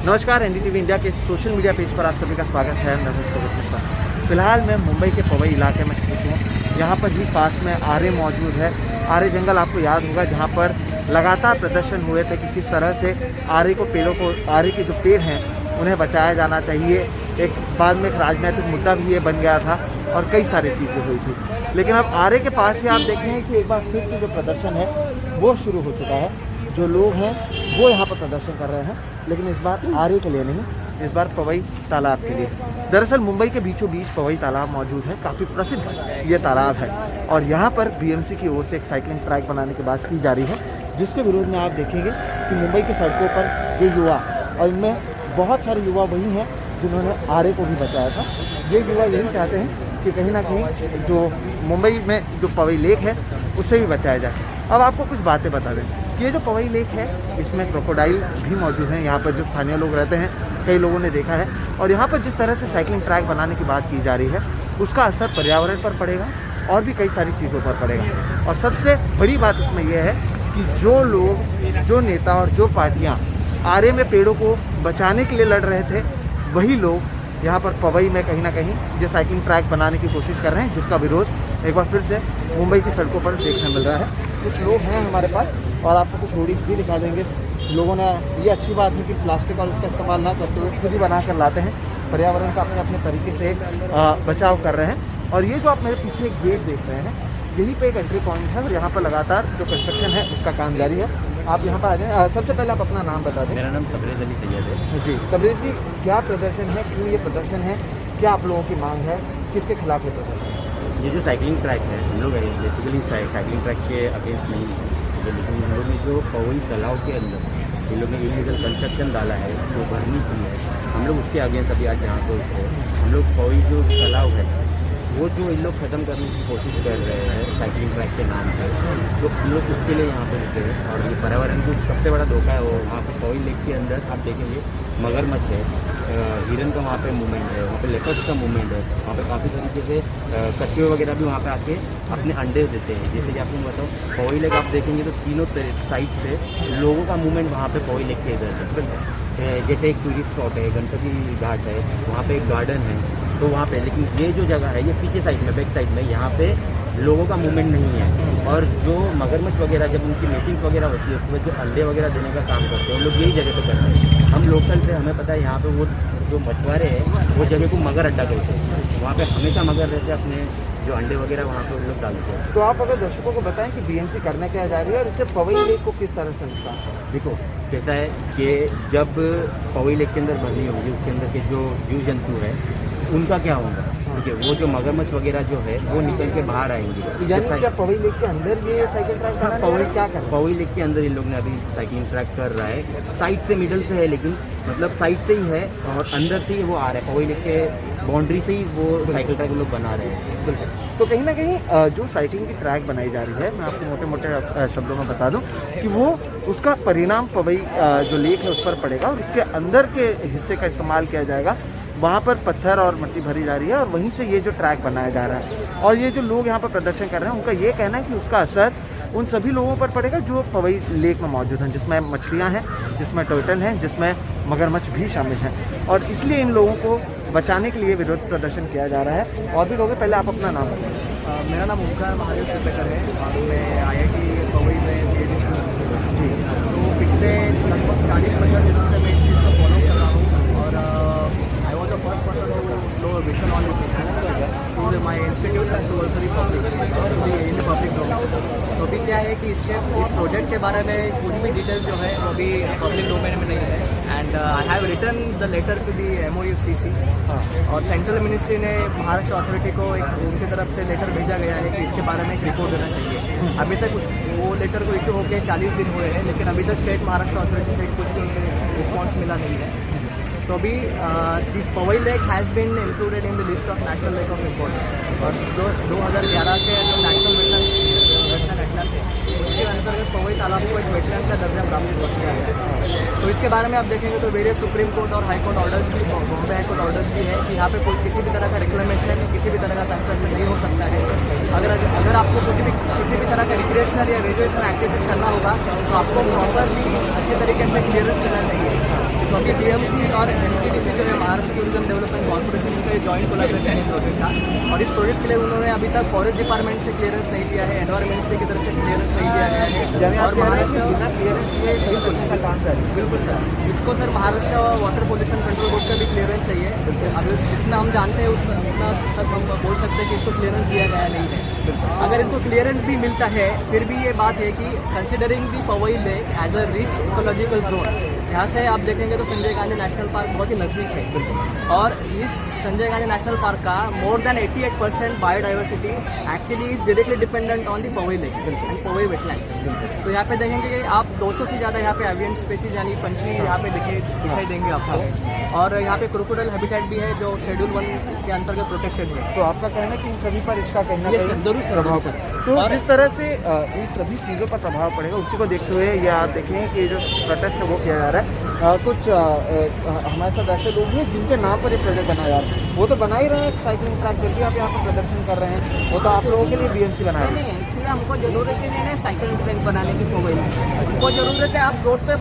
नमस्कार, NDTV India के social media page पर आप सभी का स्वागत है। मैं हूं सुमित मिश्रा। फिलहाल मैं मुंबई के पवई इलाके में स्थित हूँ। यहाँ पर ही पास में आरे मौजूद है। आरे जंगल आपको याद होगा, जहाँ पर लगातार प्रदर्शन हुए थे कि किस तरह से आरे के जो पेड़ हैं उन्हें बचाया जाना चाहिए। एक बाद में एक राजनीतिक मुद्दा भी ये बन गया था और कई सारी चीज़ें हुई थी। लेकिन अब आरे के पास ही आप देखें कि एक बार फिर से जो प्रदर्शन है वो शुरू हो चुका है। जो लोग हैं वो यहाँ पर प्रदर्शन कर रहे हैं, लेकिन इस बार आरे के लिए नहीं, इस बार पवई तालाब के लिए। दरअसल मुंबई के बीचों बीच पवई तालाब मौजूद है। काफ़ी प्रसिद्ध ये तालाब है और यहाँ पर बीएमसी की ओर से एक साइकिलिंग ट्रैक बनाने की बात की जा रही है, जिसके विरोध में आप देखेंगे कि मुंबई की सड़कों पर जो युवा, और इनमें बहुत सारे युवा वही हैं जिन्होंने आरे को भी बचाया था। ये युवा यही चाहते हैं कि कहीं ना कहीं जो मुंबई में जो पवई लेक है उसे भी बचाया जाए। अब आपको कुछ बातें बता दें कि ये जो पवई लेक है इसमें क्रोकोडाइल भी मौजूद हैं। यहाँ पर जो स्थानीय लोग रहते हैं, कई लोगों ने देखा है। और यहाँ पर जिस तरह से साइकिलिंग ट्रैक बनाने की बात की जा रही है उसका असर पर्यावरण पर पड़ेगा और भी कई सारी चीज़ों पर पड़ेगा। और सबसे बड़ी बात इसमें यह है कि जो लोग, जो नेता और जो पार्टियाँ आरे में पेड़ों को बचाने के लिए लड़ रहे थे, वही लोग यहाँ पर पवई में कहीं ना कहीं ये साइकिलिंग ट्रैक बनाने की कोशिश कर रहे हैं, जिसका विरोध एक बार फिर से मुंबई की सड़कों पर देखने मिल रहा है। कुछ लोग हैं हमारे पास और आपको कुछ होर्डिंग्स भी दिखा देंगे। लोगों ने, ये अच्छी बात है कि प्लास्टिक और उसका इस्तेमाल ना करते हुए खुद ही बना कर लाते हैं, पर्यावरण का अपने अपने तरीके से बचाव कर रहे हैं। और ये जो आप मेरे पीछे एक गेट देख रहे हैं, यहीं पे एक एंट्री पॉइंट है और यहाँ पर लगातार जो कंस्ट्रक्शन है उसका काम जारी है। आप यहाँ पर आ जाएँ। सबसे पहले आप अपना नाम बता दें। मेरा नाम तबरेज़ अली सैयद है जी। तबरेज़ जी, क्या प्रदर्शन है, क्यों ये प्रदर्शन है, क्या आप लोगों की मांग है, किसके खिलाफ ये प्रदर्शन है? ये जो साइकिलिंग ट्रैक है, हम लोग बेसिकली साइकिलिंग ट्रैक के अगेंस्ट नहीं है, लेकिन हम लोग ने जो पवई तालाब के अंदर इन लोग ने इलीगल कंस्ट्रक्शन डाला है, जो भरनी की है, हम लोग उसके अगेंस्ट अभी आज यहाँ पर है। हम लोग पवई जो तालाब है वो जो इन लोग ख़त्म करने की कोशिश कर रहे हैं साइकिलिंग ट्रैक के नाम पर, तो हम लोग उसके लिए यहाँ पर रुके हैं। और ये पर्यावरण को सबसे बड़ा धोखा है। वो वहाँ पर पवई लेक के अंदर आप देखेंगे मगरमच्छ है, हिरन का वहाँ पे मूवमेंट है, वहाँ पे लेपर्स का मूवमेंट है, वहाँ पे काफ़ी तरीके से कछुए वगैरह भी वहाँ पे आके अपने अंडे देते हैं। जैसे कि आपको बताओ, पवई लेक आप देखेंगे तो तीनों साइड से लोगों का मूवमेंट वहाँ पे पवई लेक के इधर है। जैसे एक टूरिस्ट स्पॉट है, गणपति घाट है, वहाँ पे एक गार्डन है, तो वहाँ पे, लेकिन ये जो जगह है ये पीछे साइड में, बैक साइड में, यहाँ पे लोगों का मूवमेंट नहीं है। और जो मगरमच्छ वगैरह जब उनकी मीटिंग्स वगैरह होती है उसमें जो अंडे वगैरह देने का काम करते हैं, वो लोग यही जगह पे करते हैं। हम लोकल पे, हमें पता है यहाँ पे वो जो मछुआरे हैं वो जगह को मगर अड्डा कहते हैं। वहाँ पे हमेशा मगर रहते हैं, अपने जो अंडे वगैरह वहाँ पे उन लोग डालते हैं। तो आप अगर दर्शकों को बताएं कि बीएमसी करने क्या जा रही है और इससे पवई लेक को किस तरह से नुकसान है? देखो कैसा है कि जब पवई लेक के अंदर भरनी होगी, उसके अंदर के जो जीव जंतु है उनका क्या होगा, ठीक है, वो जो मगरमच्छ वगैरह जो है वो निकल के बाहर आएंगे। यानी क्या पवई लेक के अंदर ये साइकिल ट्रैक बना है? पवई क्या कर रहा है? पवई लेक के अंदर इन लोग ने अभी साइकिलिंग ट्रैक कर रहा है। साइड से, मिडल से है, लेकिन मतलब साइड से ही है और अंदर से ही वो आ रहा है। पवई लेक के बाउंड्री से ही वो साइकिल ट्रैक लोग बना रहे हैं। तो कहीं ना कहीं जो साइकिलिंग की ट्रैक बनाई जा रही है, मैं आपको मोटे मोटे शब्दों में बता दूं कि वो उसका परिणाम पवई जो लेक है उस पर पड़ेगा और उसके अंदर के हिस्से का इस्तेमाल किया जाएगा। वहाँ पर पत्थर और मिट्टी भरी जा रही है और वहीं से ये जो ट्रैक बनाया जा रहा है। और ये जो लोग यहाँ पर प्रदर्शन कर रहे हैं, उनका ये कहना है कि उसका असर उन सभी लोगों पर पड़ेगा जो पवई लेक में मौजूद हैं, जिसमें मछलियाँ हैं, जिसमें टर्टल हैं, जिसमें मगरमच्छ भी शामिल हैं। और इसलिए इन लोगों को बचाने के लिए विरोध प्रदर्शन किया जा रहा है। और भी लोग हैं, पहले आप अपना नाम बताएं। मेरा नाम ओमकार महादेव सिद्धकर है और मैं IIT पवई में PhD जी। तो पिछले लगभग 40-50 दिनों से मैं इस चीज़ को फॉलो कर रहा हूँ और I was the first person to know vision on this to my institute and to also in the public domain. तो अभी क्या है कि इस प्रोजेक्ट के बारे में कुछ भी डिटेल्स जो है वो अभी पब्लिक डोमेन में नहीं है। And I have written the letter to the MOUCC और सेंट्रल मिनिस्ट्री ने महाराष्ट्र अथॉरिटी को एक उनकी तरफ से लेटर भेजा गया है कि इसके बारे में एक रिपोर्ट देना चाहिए। अभी तक वो लेटर को इशू होकर 40 दिन हुए हैं, लेकिन अभी तक स्टेट महाराष्ट्र अथॉरिटी से कुछ भी रिस्पॉन्स मिला नहीं है। तो अभी this Powai lake has been included in the list of national lake of importance और जो 2011 के जो नेशनल वेटलैंड एटलस है उसके अंतर्गत पवई तालाब को एक वेटलैंड का दर्जा प्राप्त हो गया है। तो इसके बारे में आप देखेंगे तो वेरियस सुप्रीम कोर्ट और हाई कोर्ट ऑर्डर्स भी, बॉम्बे हाई कोर्ट ऑर्डर्स भी है कि यहाँ पे कोई किसी भी तरह का रिक्लेमेशन, किसी भी तरह का कंस्ट्रक्शन नहीं हो सकता है। अगर आपको किसी भी तरह का रिक्रिएशनल या रेजुएशनल एक्टिविटीज करना होगा तो आपको प्रॉपरली अच्छे तरीके से क्लियरेंस मिलना चाहिए। क्योंकि बीएमसी और एनटीपीसी जो है महाराष्ट्र टूरिज्म डेवलपमेंट कॉर्पोरेशन का जॉइंट कोलैबोरेशन है प्रोजेक्ट था, और इस प्रोजेक्ट के लिए उन्होंने अभी तक फॉरेस्ट डिपार्टमेंट से क्लियरेंस नहीं लिया है, एनवायरमेंट मिनिस्ट्री की तरफ से क्लियरेंस नहीं दिया गया है, और महाराष्ट्र बिना क्लियरेंस के बिल्कुल का काम कर रहे हैं। बिल्कुल सर, इसको sir Maharashtra water pollution control board का भी क्लियरेंस चाहिए। अभी जितना हम जानते हैं उतना तक हम बोल सकते हैं कि इसको क्लियरेंस दिया गया नहीं है। अगर इनको क्लियरेंस भी मिलता है फिर भी ये बात है कि considering the Powai lake as a rich ecological zone, यहाँ से आप देखेंगे तो संजय गांधी नेशनल पार्क बहुत ही नज़दीक है, और इस संजय गांधी नेशनल पार्क का more than 88% biodiversity actually is directly dependent on the Powai lake and Powai wetland. तो यहाँ पे देखेंगे कि आप 200 से ज़्यादा यहाँ पे एवियन स्पीशीज यानी पंछी यहाँ पे दिखाई देंगे आपको, और यहाँ पे क्रोकोडाइल हैबिटेट भी है जो शेड्यूल 1 के अंतर्गत प्रोटेक्टेड है। तो आपका कहना है कि इन सभी पर इसका कहीं ना Yes, कहीं sir, जरूर सर, प्रभाव जरूर पड़ेगा। सर। तो और- जिस तरह से इन सभी चीज़ों पर प्रभाव पड़ेगा उसी को देखते हुए ये आप देखें कि ये जो प्रोटेस्ट है वो किया जा रहा है। कुछ हमारे साथ ऐसे लोग हैं जिनके नाम पर ये प्रोजेक्ट बनाया जा रहा है, वो तो बना ही रहे हैं साइकिलिंग ट्रैक, फिर भी आप यहाँ पर प्रदर्शन कर रहे हैं, वो तो आप लोगों के लिए बीएमसी बना रहे हैं। नहीं, एक्चुअली हमको ज़रूरत ही नहीं है साइकिलिंग ट्रैक बनाने की पवई में, हमको ज़रूरत है आप रोड पे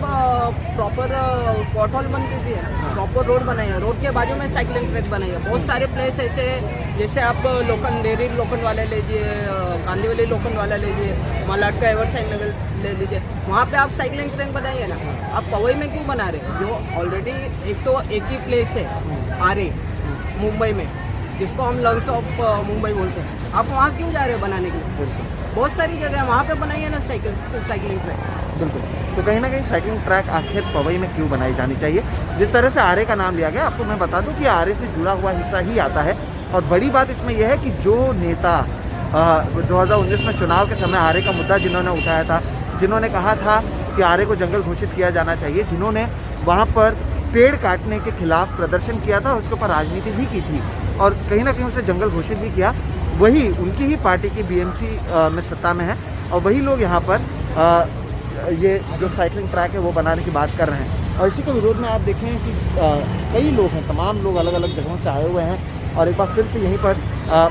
प्रॉपर पॉटहोल बन चुकी है, प्रॉपर रोड बनाइए, रोड के बाजू में साइकिलिंग ट्रैक बनाइए। बहुत सारे प्लेस ऐसे जैसे आप लोखंड डेयरी लोखंड वाला लीजिए, कांदीवली लोखंड वाला लीजिए, मालाड का एवर साइड नगर ले लीजिए, वहाँ पे आप साइकिलिंग ट्रैक बनाइए ना। आप पवई में क्यों बना रहे? जो ऑलरेडी एक ही प्लेस है आरे मुंबई में, जिसको हम लंग्स ऑफ मुंबई बोलते हैं, आप वहाँ क्यों जा रहे हो बनाने के लिए? बहुत सारी जगह है, वहाँ पे बनाइए ना साइकिलिंग ट्रैक। बिल्कुल। तो कहीं ना कहीं साइकिलिंग ट्रैक आखिर पवई में क्यों बनाई जानी चाहिए? जिस तरह से आरे का नाम लिया गया, आपको मैं बता दूं कि आरे से जुड़ा हुआ हिस्सा ही आता है, और बड़ी बात इसमें यह है कि जो नेता 2019 में चुनाव के समय आरे का मुद्दा जिन्होंने उठाया था, जिन्होंने कहा था कि आरे को जंगल घोषित किया जाना चाहिए, जिन्होंने वहाँ पर पेड़ काटने के खिलाफ प्रदर्शन किया था, उसके ऊपर राजनीति भी की थी और कहीं ना कहीं उसे जंगल घोषित भी किया, वही उनकी ही पार्टी की बीएमसी में सत्ता में है, और वही लोग यहाँ पर ये जो साइकिलिंग ट्रैक है वो बनाने की बात कर रहे हैं। और इसी के विरोध में आप देखें कि कई लोग हैं, तमाम लोग अलग अलग जगहों से आए हुए हैं, और एक बार फिर से यहीं पर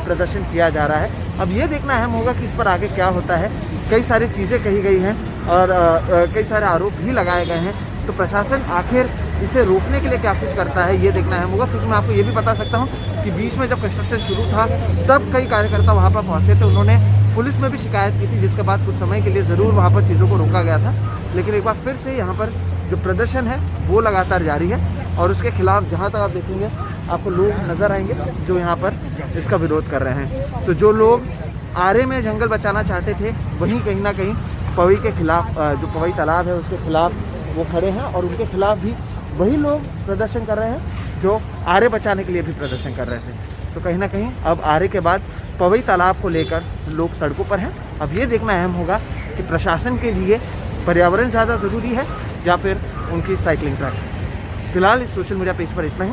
प्रदर्शन किया जा रहा है। अब ये देखना अहम होगा कि इस पर आगे क्या होता है। कई सारी चीज़ें कही गई हैं और कई सारे आरोप भी लगाए गए हैं, तो प्रशासन आखिर इसे रोकने के लिए क्या कुछ करता है ये देखना अहम होगा। क्योंकि मैं आपको ये भी बता सकता हूँ कि बीच में जब कंस्ट्रक्शन शुरू था तब कई कार्यकर्ता वहाँ पर पहुँचे थे, उन्होंने पुलिस में भी शिकायत की थी, जिसके बाद कुछ समय के लिए ज़रूर वहाँ पर चीज़ों को रोका गया था, लेकिन एक बार फिर से यहाँ पर जो प्रदर्शन है वो लगातार जारी है, और उसके खिलाफ जहाँ तक आप देखेंगे आपको लोग नज़र आएंगे जो यहाँ पर इसका विरोध कर रहे हैं। तो जो लोग आरे में जंगल बचाना चाहते थे, वहीं कहीं ना कहीं पवई के खिलाफ, जो पवई तालाब है उसके खिलाफ वो खड़े हैं, और उनके खिलाफ भी वही लोग प्रदर्शन कर रहे हैं जो आरे बचाने के लिए भी प्रदर्शन कर रहे थे। तो कहीं ना कहीं अब आरे के बाद पवई तालाब को लेकर लोग सड़कों पर हैं। अब ये देखना अहम होगा कि प्रशासन के लिए पर्यावरण ज़्यादा ज़रूरी है या फिर उनकी साइकिलिंग ट्रैक। फिलहाल इस सोशल मीडिया पेज पर इतना ही।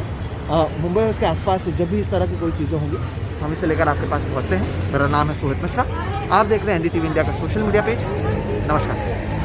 मुंबई और उसके आसपास से जब भी इस तरह की कोई चीज़ें होंगी हम इसे लेकर आपके पास पहुँचते हैं। मेरा नाम है सोहित मिश्रा, आप देख रहे हैं एनडीटीवी इंडिया का सोशल मीडिया पेज। नमस्कार।